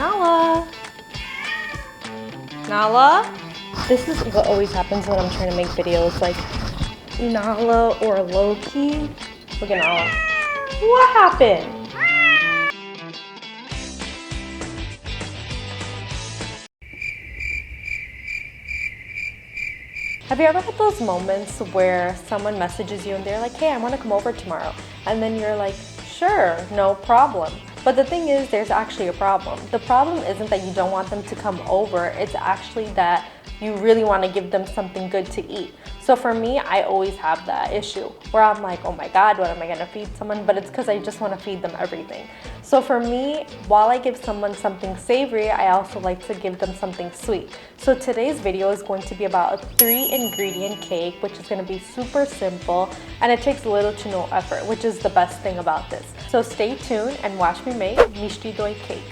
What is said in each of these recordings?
Nala? Nala? This is what always happens when I'm trying to make videos, like Nala or Loki. Look at Nala. What happened? Have you ever had those moments where someone messages you and they're like, hey, I want to come over tomorrow. And then you're like, sure, no problem. But the thing is, there's actually a problem. The problem isn't that you don't want them to come over. It's actually that you really want to give them something good to eat. So for me, I always have that issue where I'm like, oh my God, what am I gonna feed someone? But it's because I just want to feed them everything. So for me, while I give someone something savory, I also like to give them something sweet. So today's video is going to be about a 3-ingredient cake, which is going to be super simple, and it takes little to no effort, which is the best thing about this. So stay tuned and watch me make Mishti Doi cake.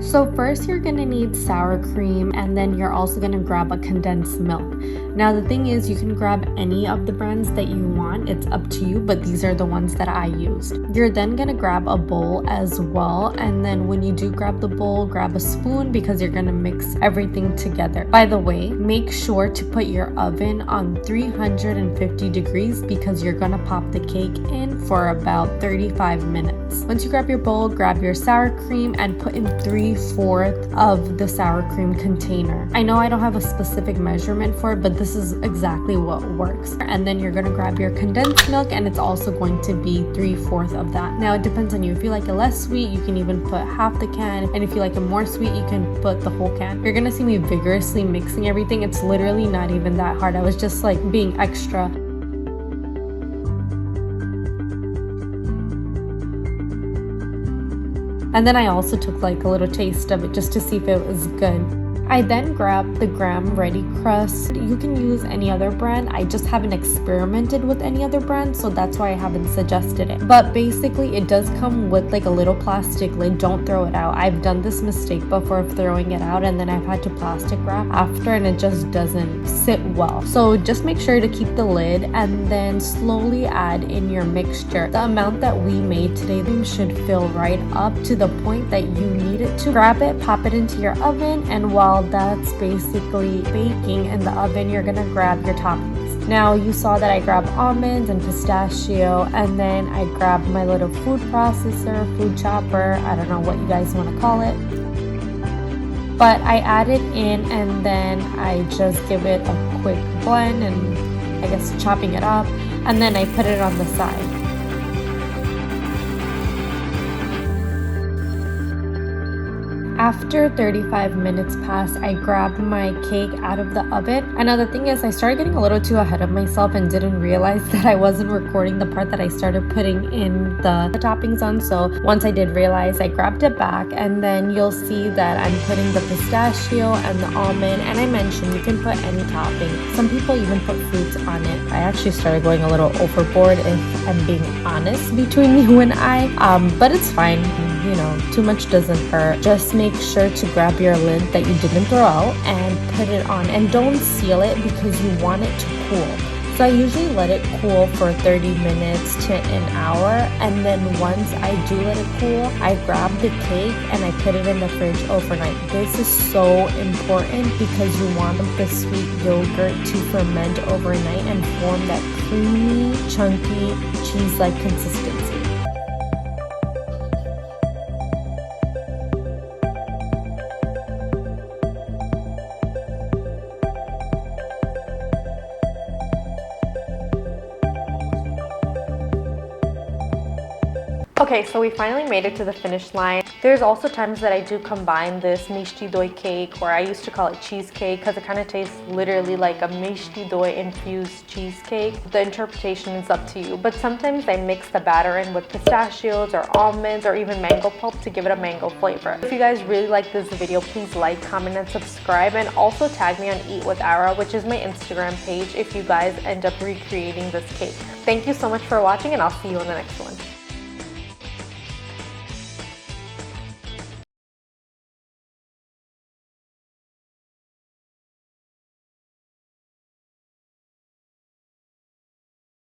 So first you're gonna need sour cream, and then you're also gonna grab a condensed milk. Now the thing is, you can grab any of the brands that you want, it's up to you, but these are the ones that I used. You're then gonna grab a bowl as well, and then when you do grab the bowl, grab a spoon because you're gonna mix everything together. By the way, make sure to put your oven on 350 degrees because you're gonna pop the cake in for about 35 minutes. Once you grab your bowl, grab your sour cream and put in 3/4 of the sour cream container. I know I don't have a specific measurement for it, but this is exactly what works. And then you're gonna grab your condensed milk, and it's also going to be 3/4 of that. Now it depends on you. If you like it less sweet, you can even put half the can, and if you like it more sweet, you can put the whole can. You're gonna see me vigorously mixing everything. It's literally not even that hard. I was just like being extra. And then I also took like a little taste of it just to see if it was good. I then grabbed the Graham Ready crust. You can use any other brand. I just haven't experimented with any other brand, so that's why I haven't suggested it. But basically it does come with like a little plastic lid. Don't throw it out. I've done this mistake before of throwing it out, and then I've had to plastic wrap after, and it just doesn't sit well. So just make sure to keep the lid and then slowly add in your mixture. The amount that we made today should fill right up to the point that you need it to. Grab it, pop it into your oven, and while that's basically baking in the oven, you're gonna grab your toppings. Now you saw that I grabbed almonds and pistachio, and then I grabbed my little food processor, food chopper, I don't know what you guys want to call it. But I add it in, and then I just give it a quick blend, and I guess chopping it up, and then I put it on the side. After 35 minutes passed, I grabbed my cake out of the oven. And now the thing is, I started getting a little too ahead of myself and didn't realize that I wasn't recording the part that I started putting in the toppings on. So once I did realize, I grabbed it back, and then you'll see that I'm putting the pistachio and the almond. And I mentioned you can put any topping. Some people even put fruits on it. I actually started going a little overboard, if I'm being honest, between you and I. But it's fine. You know, too much doesn't hurt. Just make sure to grab your lid that you didn't throw out and put it on, and don't seal it because you want it to cool. So I usually let it cool for 30 minutes to an hour, and then once I do let it cool, I grab the cake and I put it in the fridge overnight. This is so important because you want the sweet yogurt to ferment overnight and form that creamy, chunky, cheese-like consistency. Okay, so we finally made it to the finish line. There's also times that I do combine this Mishti Doi cake, or I used to call it cheesecake because it kind of tastes literally like a Mishti Doi infused cheesecake. The interpretation is up to you, but sometimes I mix the batter in with pistachios or almonds or even mango pulp to give it a mango flavor. If you guys really like this video, please like, comment, and subscribe, and also tag me on EatWithAra, which is my Instagram page, if you guys end up recreating this cake. Thank you so much for watching, and I'll see you in the next one.